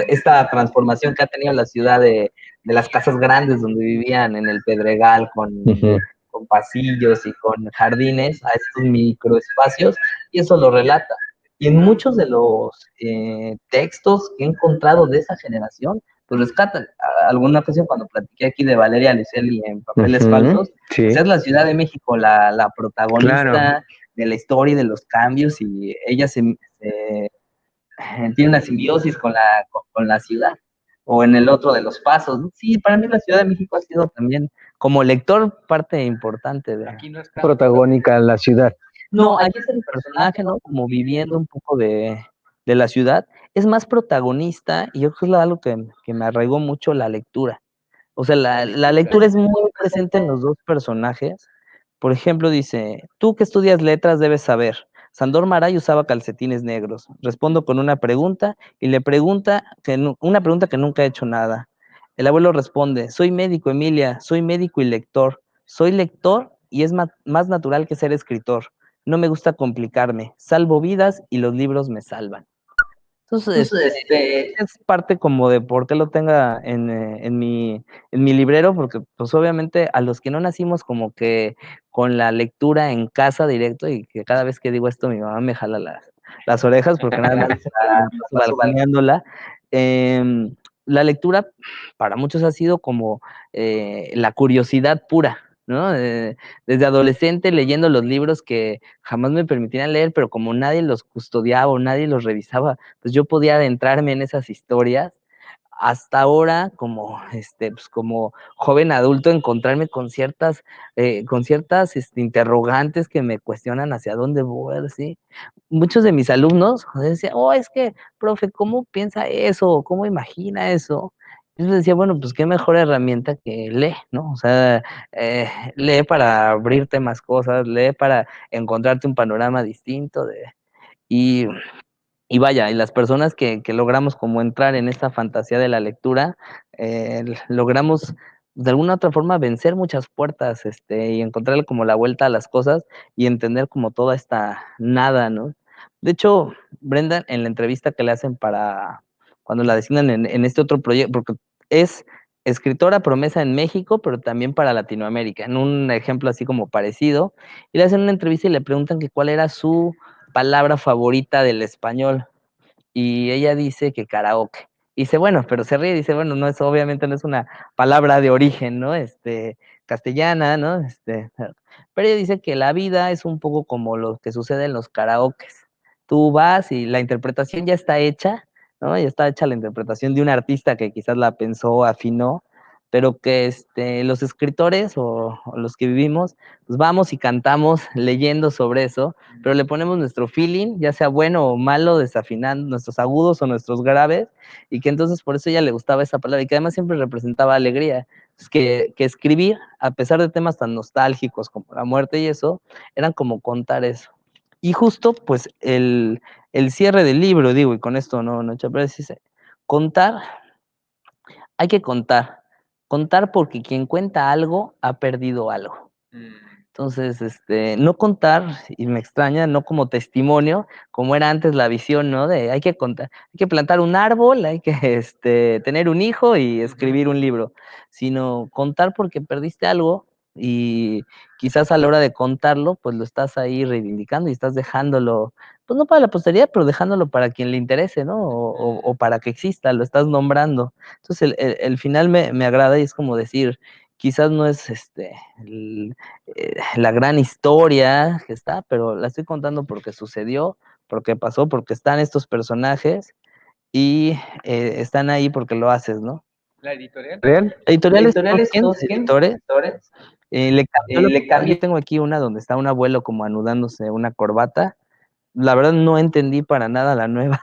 esta transformación que ha tenido la ciudad de las casas grandes donde vivían en el Pedregal con pasillos y con jardines a estos microespacios, y eso lo relata. Y en muchos de los textos que he encontrado de esa generación, pues rescatan. Alguna ocasión cuando platiqué aquí de Valeria Luiselli en Papeles Falsos, sí. Pues es la Ciudad de México la protagonista de la historia y de los cambios, y ella tiene una simbiosis con la ciudad, o en el otro de los pasos, ¿no? Sí, para mí la Ciudad de México ha sido también, como lector, parte importante de... Aquí no es protagónica la ciudad. No, aquí es el personaje, ¿no? Como viviendo un poco de la ciudad. Es más protagonista, y yo creo que es algo que me arraigó mucho la lectura. O sea, la lectura es muy presente en los dos personajes. Por ejemplo, dice, tú que estudias letras debes saber. Sandor Maray usaba calcetines negros. Respondo con una pregunta y le pregunta una pregunta que nunca ha hecho nada. El abuelo responde, soy médico, Emilia, soy médico y lector. Soy lector y es más natural que ser escritor. No me gusta complicarme. Salvo vidas y los libros me salvan. Entonces, es parte como de por qué lo tenga en mi librero, porque pues obviamente a los que no nacimos como que con la lectura en casa directo, y que cada vez que digo esto mi mamá me jala las orejas porque nada más balconeándola, la lectura para muchos ha sido como la curiosidad pura, ¿no? Desde adolescente leyendo los libros que jamás me permitían leer, pero como nadie los custodiaba o nadie los revisaba, pues yo podía adentrarme en esas historias. Hasta ahora, como pues como joven adulto, encontrarme con ciertas interrogantes que me cuestionan hacia dónde voy, ¿sí? Muchos de mis alumnos decían, oh, es que, profe, ¿cómo piensa eso? ¿Cómo imagina eso? Yo les decía, bueno, pues qué mejor herramienta que lee, ¿no? O sea, lee para abrirte más cosas, lee para encontrarte un panorama distinto y y vaya, y las personas que logramos como entrar en esta fantasía de la lectura, logramos de alguna u otra forma vencer muchas puertas, y encontrarle como la vuelta a las cosas y entender como toda esta nada, ¿no? De hecho, Brenda, en la entrevista que le hacen para cuando la designan en este otro proyecto, porque es escritora promesa en México, pero también para Latinoamérica, en un ejemplo así como parecido, y le hacen una entrevista y le preguntan que cuál era su palabra favorita del español, y ella dice que karaoke. Y dice, bueno, pero se ríe y dice, bueno, no es, obviamente no es una palabra de origen, ¿no? Castellana, ¿no? Pero ella dice que la vida es un poco como lo que sucede en los karaokes. Tú vas y la interpretación ya está hecha, ¿no? Ya está hecha la interpretación de un artista que quizás la pensó, afinó, pero que los escritores o los que vivimos, pues vamos y cantamos leyendo sobre eso, pero le ponemos nuestro feeling, ya sea bueno o malo, desafinando nuestros agudos o nuestros graves, y que entonces por eso a ella le gustaba esa palabra, y que además siempre representaba alegría. Es que escribir, a pesar de temas tan nostálgicos como la muerte y eso, eran como contar eso. Y justo, pues, el cierre del libro, digo, y con esto no, Chapres dice, contar, hay que contar porque quien cuenta algo ha perdido algo. Entonces, no contar, y me extraña, no como testimonio, como era antes la visión, ¿no? De hay que contar, hay que plantar un árbol, hay que tener un hijo y escribir un libro, sino contar porque perdiste algo y quizás a la hora de contarlo, pues lo estás ahí reivindicando y estás dejándolo, pues no para la posteridad, pero dejándolo para quien le interese, ¿no? O para que exista, lo estás nombrando. Entonces, el final me agrada y es como decir, quizás no es la gran historia que está, pero la estoy contando porque sucedió, porque pasó, porque están estos personajes y están ahí porque lo haces, ¿no? ¿La editorial? La editorial es Tolkien Editores. Editores. Le cambió Le cambió. yo tengo aquí una donde está un abuelo como anudándose una corbata. La verdad no entendí para nada la nueva,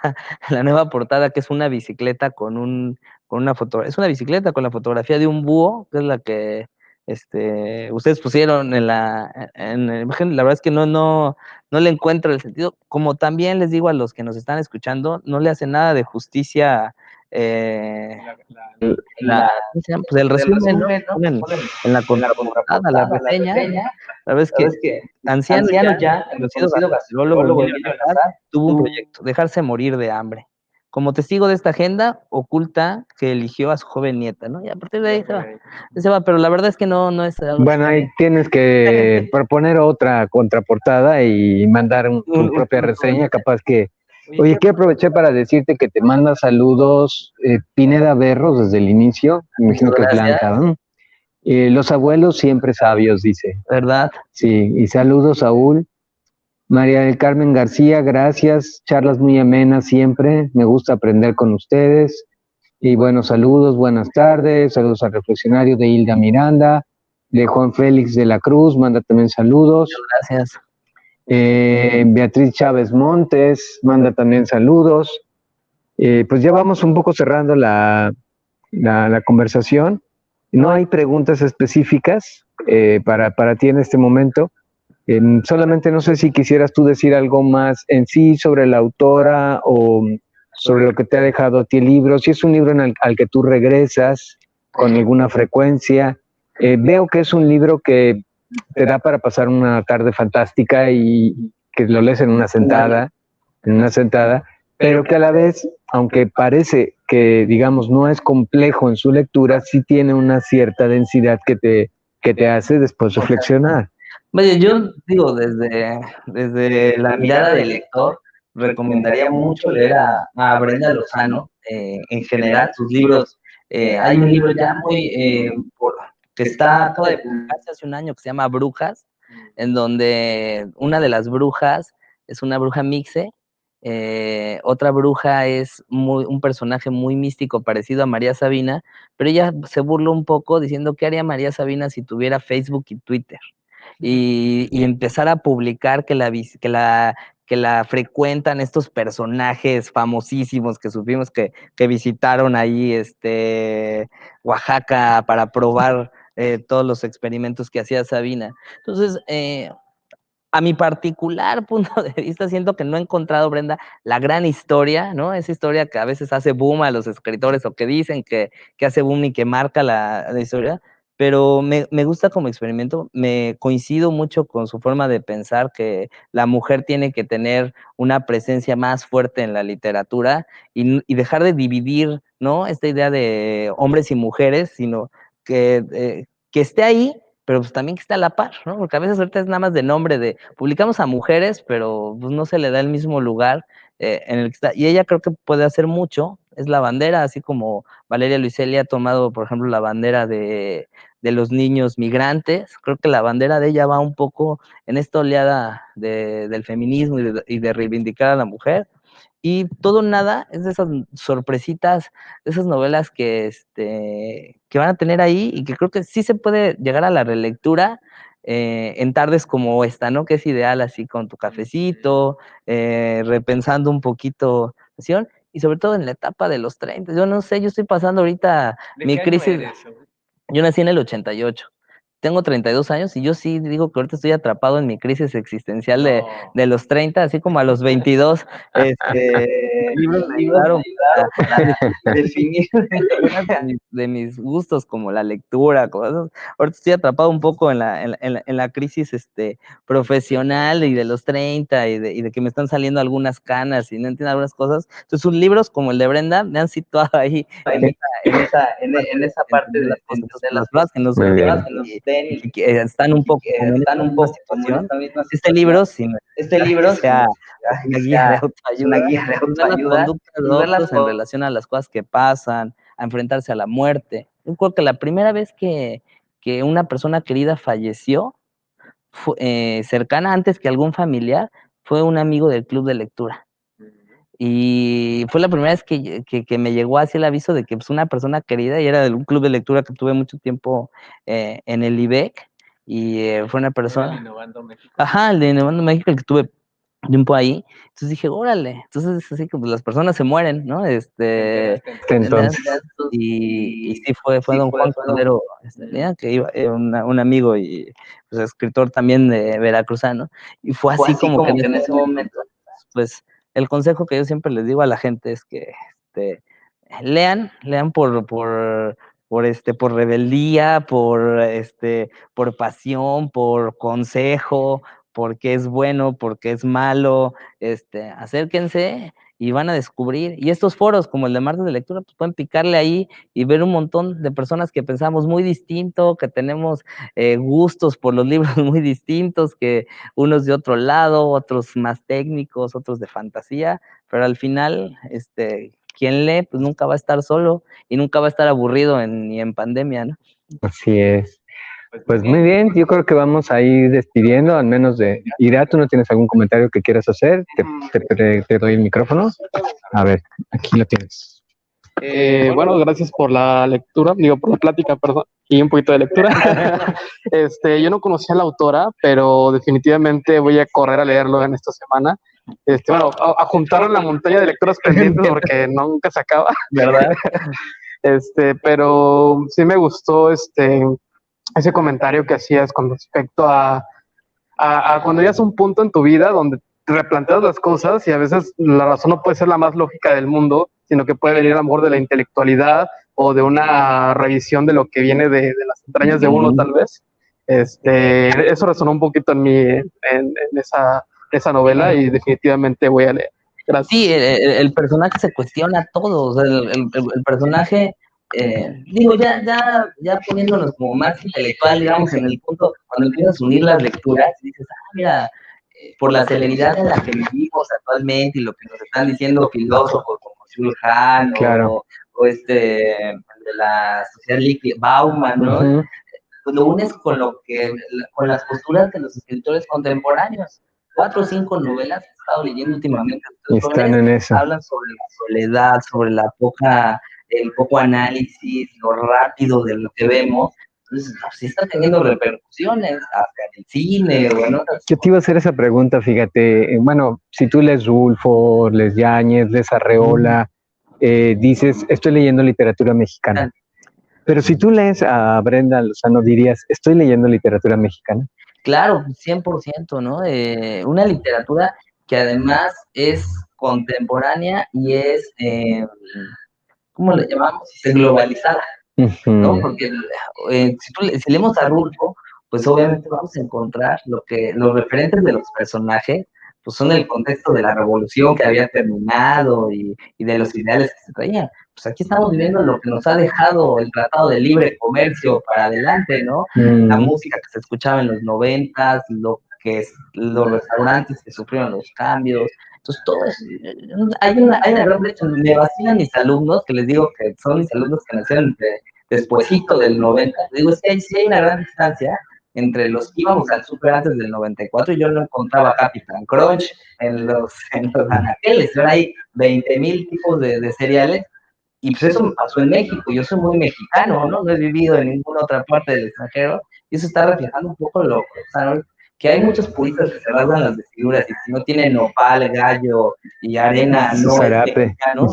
la nueva portada, que es una bicicleta con una es una bicicleta con la fotografía de un búho, que es la que ustedes pusieron en la imagen. La verdad es que no le encuentro el sentido. Como también les digo a los que nos están escuchando, no le hace nada de justicia ¿cómo se llama? Pues el resumen, ¿no? Ponen en la contraportada, la reseña. La verdad es que anciano ya, el conocido gastroenterólogo Emilio Nazar tuvo un proyecto: dejarse morir de hambre. Como testigo de esta agenda oculta que eligió a su joven nieta, ¿no? Y a partir de ahí se va, pero la verdad es que no es algo. Bueno, ahí tienes que proponer otra contraportada y mandar tu propia reseña, capaz que... Oye, quiero aprovechar para decirte que te manda saludos Pineda Berros desde el inicio, me imagino que es Blanca, ¿no? Los abuelos siempre sabios, dice. ¿Verdad? Sí, y saludos, Saúl. María del Carmen García, gracias, charlas muy amenas siempre, me gusta aprender con ustedes. Y bueno, saludos, buenas tardes, saludos al reflexionario de Hilda Miranda, de Juan Félix de la Cruz, manda también saludos. Gracias. Beatriz Chávez Montes, manda también saludos. Pues ya vamos un poco cerrando la conversación. No hay preguntas específicas para ti en este momento. Solamente no sé si quisieras tú decir algo más en sí sobre la autora o sobre lo que te ha dejado a ti el libro, si es un libro al que tú regresas con alguna frecuencia. Veo que es un libro que te da para pasar una tarde fantástica y que lo lees en una sentada, pero que a la vez, aunque parece que, digamos, no es complejo en su lectura, sí tiene una cierta densidad que te hace después reflexionar. Vaya, yo digo, desde la mirada del lector, recomendaría mucho leer a Brenda Lozano, en general, sus libros. Hay un libro ya que acaba de publicarse hace un año, que se llama Brujas, en donde una de las brujas es una bruja mixe, otra bruja es un personaje muy místico parecido a María Sabina, pero ella se burló un poco diciendo qué haría María Sabina si tuviera Facebook y Twitter. Y empezar a publicar que la frecuentan estos personajes famosísimos que supimos que visitaron ahí Oaxaca para probar todos los experimentos que hacía Sabina. Entonces, a mi particular punto de vista, siento que no he encontrado, Brenda, la gran historia, ¿no? Esa historia que a veces hace boom a los escritores o que dicen que hace boom y que marca la historia, pero me gusta como experimento. Me coincido mucho con su forma de pensar que la mujer tiene que tener una presencia más fuerte en la literatura y dejar de dividir, ¿no? Esta idea de hombres y mujeres, sino que esté ahí, pero pues también que esté a la par, ¿no? Porque a veces ahorita es nada más de nombre, publicamos a mujeres, pero pues no se le da el mismo lugar en el que está. Y ella creo que puede hacer mucho, es la bandera, así como Valeria Luiselli ha tomado, por ejemplo, la bandera de los niños migrantes. Creo que la bandera de ella va un poco en esta oleada del feminismo y de reivindicar a la mujer. Y Todo Nada es de esas sorpresitas, de esas novelas que van a tener ahí y que creo que sí se puede llegar a la relectura en tardes como esta, ¿no? Que es ideal así con tu cafecito, repensando un poquito la situación, y sobre todo en la etapa de los 30. Yo no sé, yo estoy pasando ahorita mi crisis. Yo nací en el 88. Tengo 32 años y yo sí digo que ahorita estoy atrapado en mi crisis existencial de los 30, así como a los 22. Libros me ayudaron a definir de mis gustos, como la lectura, cosas. Ahorita estoy atrapado un poco en la crisis profesional y de los 30 y de que me están saliendo algunas canas y no entiendo algunas cosas. Entonces, sus libros como el de Brenda me han situado ahí en esa parte de las cosas que nos den y que están un poco como en esta misma situación. Este libro, si no sea una guía de autoayuda, ver las conductas de otros en relación a las cosas que pasan, a enfrentarse a la muerte. Yo creo que la primera vez que que una persona querida falleció, cercana antes que algún familiar, fue un amigo del club de lectura. Y fue la primera vez que me llegó así el aviso de que pues, una persona querida, y era de un club de lectura que tuve mucho tiempo en el IBEC, y fue una persona... ¿El de Innovando México? Ajá, el de Innovando México, el que tuve tiempo ahí. Entonces dije, órale, entonces así que pues, las personas se mueren, ¿no? Entonces, Y sí fue don Juan Cordero, mira, que iba, un amigo y pues, escritor también de veracruzano, y fue así como que en ese momento, pues el consejo que yo siempre les digo a la gente es que lean por rebeldía, por pasión, por consejo, porque es bueno, porque es malo, acérquense y van a descubrir. Y estos foros, como el de Martes de Lectura, pues pueden picarle ahí y ver un montón de personas que pensamos muy distinto, que tenemos gustos por los libros muy distintos, que unos de otro lado, otros más técnicos, otros de fantasía, pero al final, quien lee, pues nunca va a estar solo y nunca va a estar aburrido ni en pandemia, ¿no? así es. Pues muy bien, yo creo que vamos a ir despidiendo, al menos de Ira. ¿Tú no tienes algún comentario que quieras hacer? Te doy el micrófono. A ver, aquí lo tienes. Bueno, gracias por la lectura, por la plática, perdón, y un poquito de lectura. Yo no conocía a la autora, pero definitivamente voy a correr a leerlo en esta semana. Bueno, a juntar la montaña de lecturas pendientes porque nunca se acaba, ¿Verdad? Pero sí me gustó ese comentario que hacías con respecto a cuando llegas a un punto en tu vida donde te replanteas las cosas y a veces la razón no puede ser la más lógica del mundo, sino que puede venir a lo mejor de la intelectualidad o de una revisión de lo que viene de las entrañas de uno, tal vez. Eso resonó un poquito en mí, en esa novela, y definitivamente voy a leer. Gracias. Sí, el personaje se cuestiona todo, o sea, el personaje, digo, ya poniéndonos como más intelectual, digamos, en el punto, cuando empiezas a unir las lecturas, dices, mira, por la celeridad en la que vivimos actualmente y lo que nos están diciendo filósofos como Jules Hahn, Claro. o el de la sociedad líquida, Bauman, ¿no? Ujú. Pues lo unes con las posturas de los escritores contemporáneos. 4 o 5 novelas que he estado leyendo últimamente. Están en eso. Hablan sobre la soledad, sobre el poco análisis, lo rápido de lo que vemos. Entonces, sí está teniendo repercusiones hasta en el cine o en otras. Yo te iba a hacer esa pregunta, fíjate. Bueno, si tú lees Rulfo, lees Yáñez, lees Arreola, dices, estoy leyendo literatura mexicana. Pero si tú lees a Brenda Lozano, dirías, estoy leyendo literatura mexicana. Claro, 100%, ¿no? Una literatura que además es contemporánea y es, ¿cómo le llamamos? Globalizada, ¿no? Porque si leemos a Rulfo, pues obviamente vamos a encontrar los referentes de los personajes, pues son el contexto de la revolución que había terminado y de los ideales que se traían. Pues aquí estamos viviendo lo que nos ha dejado el Tratado de Libre Comercio para adelante, ¿no? La música que se escuchaba en los 90s, los restaurantes que sufrieron los cambios. Entonces, todo eso, hay una gran brecha. Me vacilan mis alumnos, que les digo que son mis alumnos que nacieron despuésito del 90. Digo, es que sí hay una gran distancia entre los que íbamos al súper antes del 94 y yo no encontraba Capitán Crunch en los anaqueles. Ahora hay 20,000 tipos de cereales. Y pues eso pasó en México. Yo soy muy mexicano, ¿no? No he vivido en ninguna otra parte del extranjero. Y eso está reflejando un poco que hay muchos puristas que se rasgan las vestiduras y si no tiene nopal, gallo y arena, no es mexicano.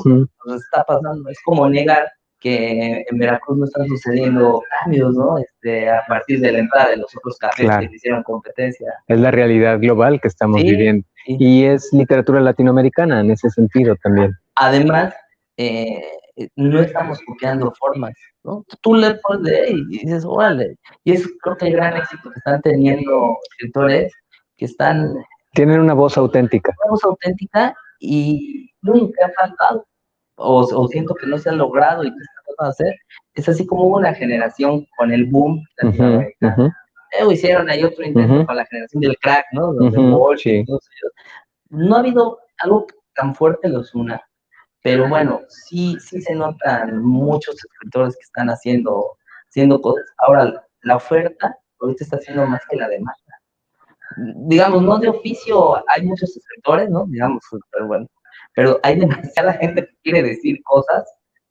Pues está pasando. Es como negar que en Veracruz no están sucediendo cambios, ¿no? A partir de la entrada de los otros cafés que hicieron competencia. Es la realidad global que estamos viviendo. Sí. Y es literatura latinoamericana en ese sentido también. Además, no estamos copiando formas, ¿no? Tú le pones y dices, órale. Y es creo que el gran éxito que están teniendo escritores que tienen una voz auténtica. Una voz auténtica y nunca ha faltado. O siento que no se ha logrado y que se está tratando de hacer. Es así como hubo una generación con el boom latinoamericano. Hicieron ahí otro intento con la generación del crack, ¿no? Los de Walsh y todos ellos. No ha habido algo tan fuerte los una. Pero bueno, sí se notan muchos escritores que están haciendo cosas. Ahora, la oferta ahorita está siendo más que la demanda. Digamos, no de oficio hay muchos escritores, ¿no? Digamos, pero bueno, pero hay demasiada gente que quiere decir cosas,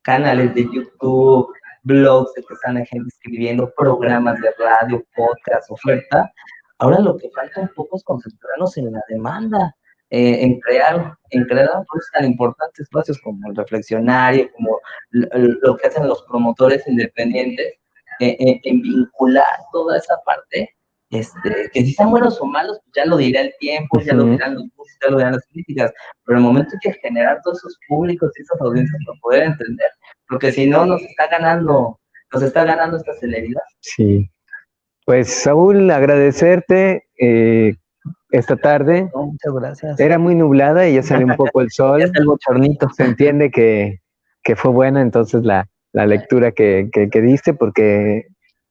canales de YouTube, blogs de que están la gente escribiendo, programas de radio, podcast, oferta. Ahora lo que falta un poco es concentrarnos en la demanda, en crear pues, tan importantes espacios como el reflexionario, como lo que hacen los promotores independientes, en vincular toda esa parte. Que si sean buenos o malos, pues ya lo dirá el tiempo, ya lo dirán los gustos, ya lo dirán las críticas, pero el momento hay que generar todos esos públicos y esas audiencias para poder entender, porque si no nos está ganando esta celeridad. Sí. Pues Saúl, agradecerte esta tarde. No, muchas gracias. Era muy nublada y ya salió un poco el sol. Ya está el bochornito. Se entiende que fue buena entonces la lectura que diste, porque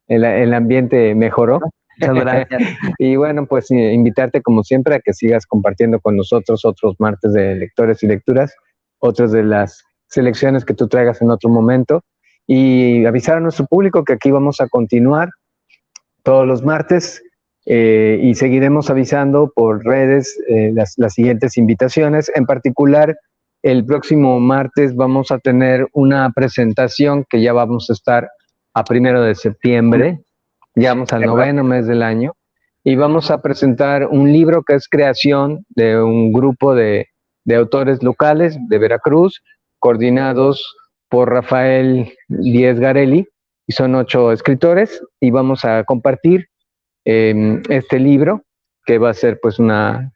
el ambiente mejoró. Muchas gracias. Y bueno, pues invitarte como siempre a que sigas compartiendo con nosotros otros martes de lectores y lecturas, otras de las selecciones que tú traigas en otro momento, y avisar a nuestro público que aquí vamos a continuar todos los martes, y seguiremos avisando por redes las siguientes invitaciones. En particular, el próximo martes vamos a tener una presentación que ya vamos a estar a 1 de septiembre. Ya vamos al 9º mes del año, y vamos a presentar un libro que es creación de un grupo de autores locales de Veracruz, coordinados por Rafael Díez Garelli, y son 8 escritores, y vamos a compartir este libro, que va a ser pues una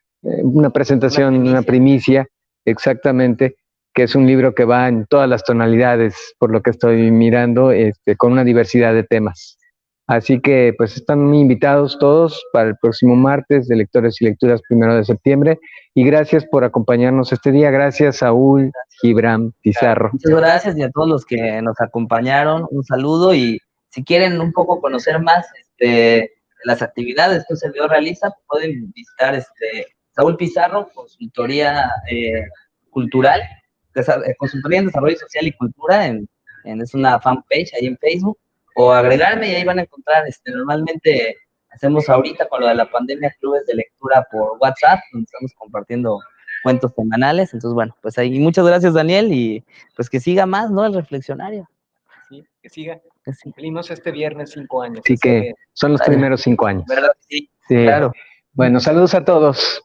presentación, una primicia, exactamente, que es un libro que va en todas las tonalidades, por lo que estoy mirando, con una diversidad de temas. Así que pues están muy invitados todos para el próximo martes de Lectores y Lecturas 1 de septiembre. Y gracias por acompañarnos este día. Gracias, Saúl Gibran Pizarro. Muchas gracias, y a todos los que nos acompañaron, un saludo. Y si quieren un poco conocer más las actividades que un servidor realiza, pueden visitar Saúl Pizarro, consultoría cultural, consultoría en desarrollo social y cultura, es una fanpage ahí en Facebook, o agregarme y ahí van a encontrar, normalmente hacemos ahorita con lo de la pandemia clubes de lectura por WhatsApp, donde estamos compartiendo cuentos semanales. Entonces, bueno, pues ahí muchas gracias, Daniel, y pues que siga más, ¿no? El reflexionario. Sí, que siga. Cumplimos este viernes 5 años. Así que son los primeros 5 años. ¿Verdad? Sí, sí. Claro. Bueno, saludos a todos.